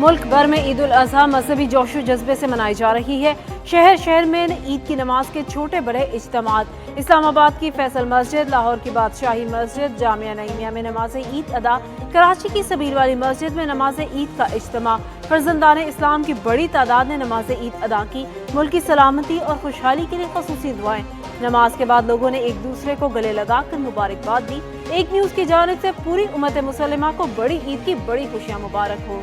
मुल्क भर में ईद उल अजहा मजहबी जोशो जज्बे से मनाई जा रही है। शहर शहर में ईद की नमाज के छोटे बड़े इज्तिमात। इस्लामाबाद की फैसल मस्जिद, लाहौर की बादशाही मस्जिद, जामिया नईमिया में नमाज ईद अदा, कराची की सबील वाली मस्जिद में नमाज ईद का इज्तिमा। फर्जंदान इस्लाम की बड़ी तादाद ने नमाज ईद अदा की। मुल्क की सलामती और खुशहाली के लिए खसूसी दुआएं। नमाज के बाद लोगों ने एक दूसरे को गले लगाकर मुबारकबाद दी। एक न्यूज़ की जानिब से पूरी उम्मत मुसलिमा को बड़ी ईद की बड़ी खुशियां मुबारक हो।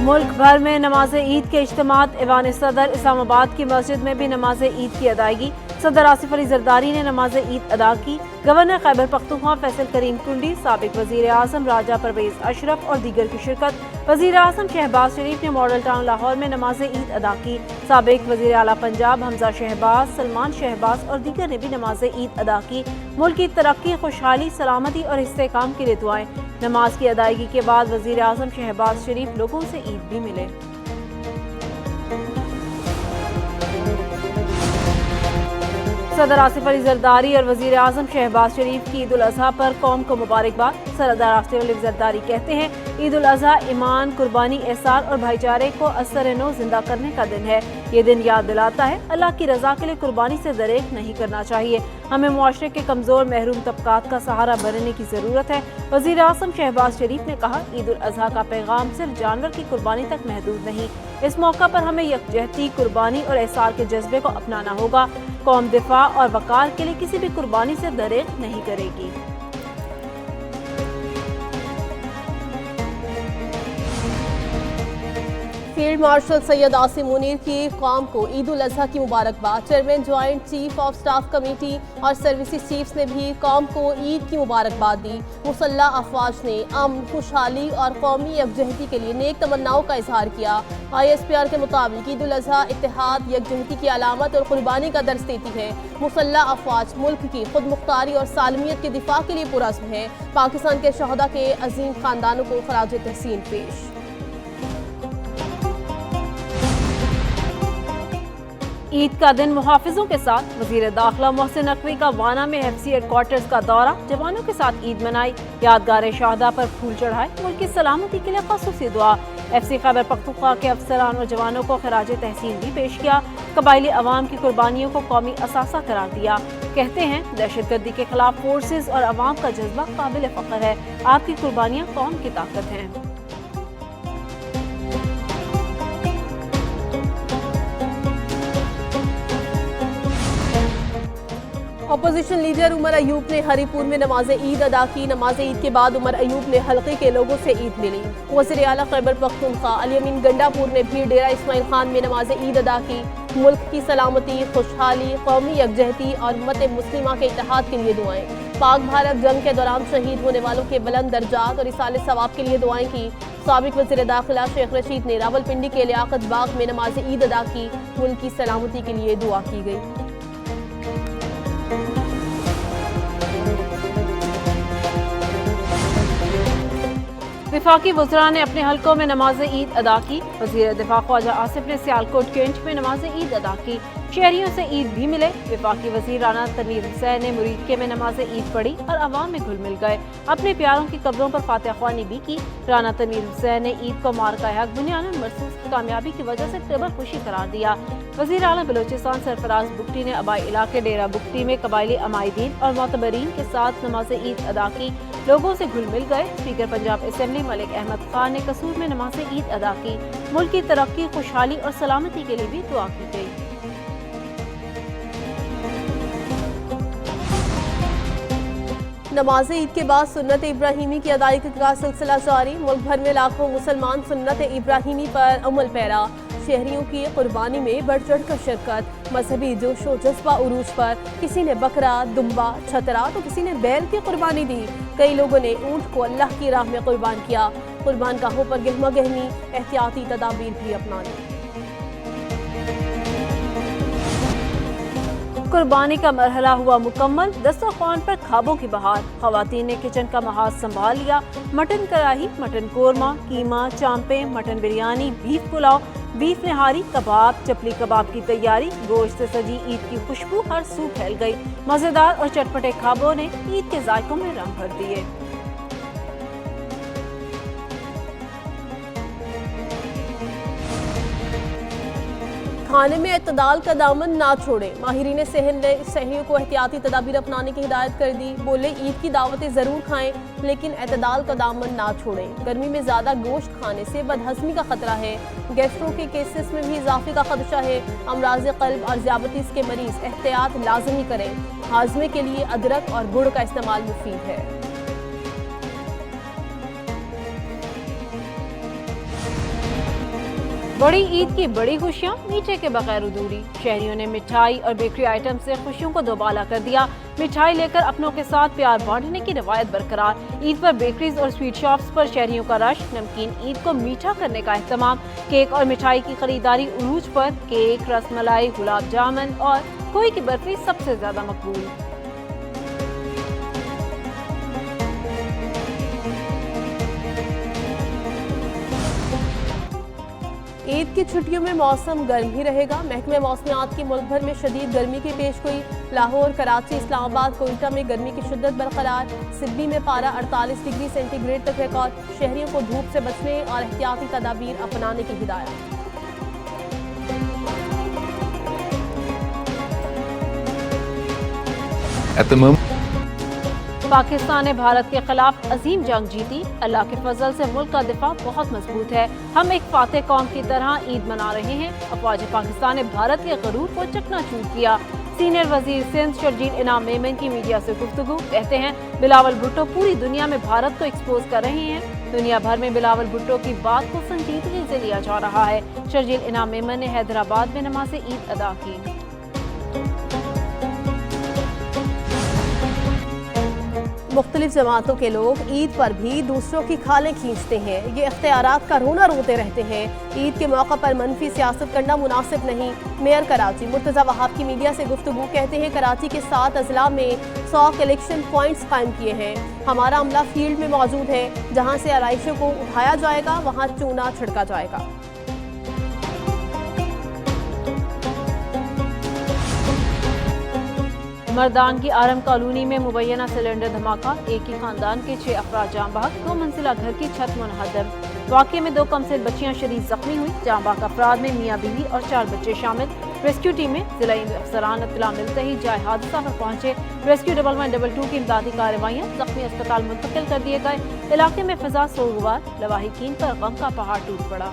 मुल्क भर में नमाज ईद के इज्तिमात। ऐवान सदर इस्लामाबाद की मस्जिद में भी नमाज ईद की अदायगी। सदर आसिफ अली जरदारी ने नमाज ईद अदा की। गवर्नर खैबर पख्तूनख्वा फैसल करीम टुंडी, साबिक वजीर आजम राजा परवेज अशरफ और दीगर की शिरकत। वजीर आजम शहबाज शरीफ ने मॉडल टाउन लाहौर में नमाज ईद अदा की। साबिक वजीर आला पंजाब हमजा शहबाज, सलमान शहबाज और दीगर ने भी नमाज ईद अदा की। मुल्क की तरक्की, खुशहाली, सलामती और इस्तेहकाम के लिए दुआएं। नमाज की अदायगी के बाद वजीर आजम शहबाज शरीफ लोगों से ईद भी मिले। सदर आसिफ अली जरदारी और वजीर आजम शहबाज शरीफ की ईद उल अजहा पर कौम को मुबारकबाद। सदर आसिफ अली जरदारी कहते हैं, ईद उल अजहा ईमान, कुर्बानी, एहसार और भाईचारे को असर नो जिंदा करने का दिन है। ये दिन याद दिलाता है अल्लाह की रजा के लिए कुर्बानी से दरेक नहीं करना चाहिए। हमें मुआशरे के कमजोर महरूम तबकात का सहारा बनने की जरूरत है। वजीर आजम शहबाज शरीफ ने कहा, ईद उल अजहा का पैगाम सिर्फ जानवर की कुर्बानी तक महदूद नहीं। इस मौका पर हमें यकजहती, कुर्बानी और एहसार के जज्बे को अपनाना होगा। कौम दिफा और वकार के लिए किसी भी कुर्बानी से दरेक नहीं करेगी। फील्ड मार्शल सैयद आसिम मुनीर की कौम को ईद उल अजहा की मुबारकबाद। Chairman joint chief of staff committee और सर्विसेज चीफ्स ने भी कौम को ईद की मुबारकबाद दी। मुसल्लह अफवाज ने अमन, खुशहाली और कौमी यकजहती के लिए नेक तमन्नाओं का इजहार किया। ISPR के मुताबिक ईद उल अजहा इत्तेहाद, यकजहती की अलामत और कुर्बानी का दर्ज देती है। मुसल्लह अफवाज मुल्क की खुद मुख्तारी और सालमियत के दिफा के लिए पुरज़्म है। पाकिस्तान के शहदा के अजीम खानदानों को खराज तहसीन पेश। ईद का दिन मुहाफिजों के साथ। वजीर दाखिला मोहसिन नकवी का वाना में FC हेडक्वार्टर्स का दौरा। जवानों के साथ ईद मनाई, यादगार शहादा पर फूल चढ़ाए। मुल्क की सलामती के लिए खासूसी दुआ। FC खैबर पख्तूनख्वा के अफसरान और जवानों को खराज तहसीन भी पेश किया। कबायली अवाम की कुर्बानियों को कौमी असासा करार दिया। कहते हैं, दहशतगर्दी के खिलाफ फोर्सेज और अवाम का जज्बा काबिल फख्र है। आपकी कुर्बानियाँ कौम की ताकत हैं। अपोजिशन लीडर उमर अयूब ने हरीपुर में नमाज ईद अदा की। नमाज ईद के बाद उमर अयूब ने हल्के के लोगों से ईद मिली। वज़ीर आला खैबर पख्तूनख्वा अली अमीन गंडापुर ने भी डेरा इस्माइल खान में नमाज ईद अदा की। मुल्क की सलामती, खुशहाली, कौमी यकजहती और उम्मत मुस्लिमा के इत्तेहाद के लिए दुआएं। पाक भारत जंग के दौरान शहीद होने वालों के बुलंद दर्जात और इसाले सवाब के लिए दुआएं की। साबिक वज़ीर दाखिला शेख रशीद ने रावलपिंडी के लियाकत बाग में नमाज ईद अदा की। मुल्क की सलामती के लिए दुआ की गई। विफाकी वज़रा ने अपने हलकों में नमाज ईद अदा की। वज़ीर दिफा ख्वाजा आसिफ ने सियालकोट कैंट में नमाज ईद अदा की। शहरियों से ईद भी मिले। विफाकी वज़ीर राना तनवीर हुसैन ने मुरीदके में नमाज ईद पढ़ी और अवाम में घुल मिल गए। अपने प्यारों की कब्रों पर फातिहा ख्वानी भी की। राना तनवीर हुसैन ने ईद को मारका हक बुनियादन महसूस कामयाबी की वजह से टेबल खुशी करार दिया। वज़ीर आला बलोचिस्तान सरफराज बुगटी ने आबाई इलाके डेरा बुगटी में कबायली अमायदीन और मोतबरीन के साथ नमाज ईद अदा की। लोगों से घुल मिल गए। स्पीकर पंजाब असेंबली मलिक अहमद खान ने कसूर में नमाज ईद अदा की। मुल्क की तरक्की, खुशहाली और सलामती के लिए भी दुआ की गई। नमाज ईद के बाद सुन्नत इब्राहिमी की अदायगी का सिलसिला जारी। मुल्क भर में लाखों मुसलमान सुन्नत इब्राहिमी पर अमल पैरा। शहरियों की कुर्बानी में बढ़ चढ़ कर शिरकत। मजहबी जोशो जज्बा उरूज पर किसी ने बकरा, दुम्बा, छतरा तो किसी ने बैल की कुर्बानी दी। कई लोगों ने ऊंट को अल्लाह की राह में कुर्बान किया। कुर्बान गाहों पर गहमा गहमी, एहतियाती तदाबीर भी अपना ली। कुर्बानी का मरहला हुआ मुकम्मल। दस्तरखान पर खाबों की बहार। खवातीन ने किचन का महाज संभाल लिया। मटन कढ़ाई, मटन कोरमा, कीमा, चांपे, mutton biryani, beef pulao, beef nihari, kebab, chapli कबाब की तैयारी, गोश्त से सजी ईद की खुशबू हर सू फैल गई। मजेदार और चटपटे खाबों ने ईद के जायकों में रंग भर दिए। खाने में एतदाल का दामन ना छोड़ें। माहिरीन सेहत ने शहरियों को एहतियाती तदाबीर अपनाने की हिदायत कर दी। बोले ईद की दावतें ज़रूर खाएं लेकिन एतदाल का दामन ना छोड़ें। गर्मी में ज़्यादा गोश्त खाने से बदहज़मी का खतरा है। गैस्ट्रो के केसेस में भी इजाफे का खदशा है। अमराज क़ल्ब और ज़ियाबतीस के मरीज़ एहतियात लाजमी करें। हाजमे के लिए अदरक और गुड़ का इस्तेमाल मुफीद है। बड़ी ईद की बड़ी खुशियां मीठे के बगैर अधूरी। शहरियों ने मिठाई और बेकरी आइटम से खुशियों को दोबाला कर दिया। मिठाई लेकर अपनों के साथ प्यार बांटने की रवायत बरकरार। ईद पर बेकरीज और स्वीट शॉप्स पर शहरियों का रश। नमकीन ईद को मीठा करने का एहतमाम। केक और मिठाई की खरीदारी उरूज पर। केक, रसमलाई, गुलाब जामुन और खोए की बर्फी सबसे ज्यादा मकबूल। ईद की छुट्टियों में मौसम गर्म ही रहेगा। महकमे मौसमियात की मुल्क भर में शदीद गर्मी की पेशगोई। लाहौर, कराची, इस्लामाबाद, कोयटा में गर्मी की शिद्दत बरकरार। सिडनी में पारा 48 डिग्री सेंटीग्रेड तक रिकॉर्ड। शहरियों को धूप से बचने और एहतियाती तदाबीर अपनाने की हिदायत। पाकिस्तान ने भारत के खिलाफ अजीम जंग जीती। अल्लाह के फजल से मुल्क का दिफा बहुत मजबूत है। हम एक फातेह कौम की तरह ईद मना रहे हैं। अफवाज पाकिस्तान ने भारत के गरूर को चकनाचूर किया। सीनियर वजीर सिंध शर्जील इनाम मेमन की मीडिया से गुफ्तगू। कहते हैं बिलावल भुट्टो पूरी दुनिया में भारत को एक्सपोज कर रहे हैं। दुनिया भर में बिलावल भुट्टो की बात को संजीदगी से लिया जा रहा है। शर्जील इनाम मेमन ने हैदराबाद में नमाज ईद अदा की। मुख्तलिफ जमातों के लोग ईद पर भी दूसरों की खालें खींचते हैं। ये इख्तियारात का रोना रोते रहते हैं। ईद के मौका पर मनफी सियासत करना मुनासिब नहीं। मेयर कराची मुर्तज़ा वहाब की मीडिया से गुफ्तगू। कहते हैं कराची के 7 अजला में 100 कलेक्शन पॉइंट्स कायम किए हैं। हमारा अमला फील्ड में मौजूद है। जहाँ से आराइशों को उठाया जाएगा वहाँ चूना छिड़का जाएगा। मर्दान की आरम कॉलोनी में मुबैना सिलेंडर धमाका। एक ही खानदान के 6 अफराद जाँ बहक। 2 मंजिला घर की छत मुनहदम। वाक़े में 2 कमसिन बच्चियां शदीद जख्मी हुई। जाँ बहक अफराद में मियाँ बीवी और 4 बच्चे शामिल। रेस्क्यू टीमें जिला अफसरान इत्तला मिलते ही जाए हादसा पर पहुंचे। रेस्क्यू 1122 की इमदादी कार्रवाइयाँ। जख्मी अस्पताल मुंतकिल कर दिए गए। इलाके में फिजा सोगवार। लवाहिकीन पर गम का पहाड़ टूट पड़ा।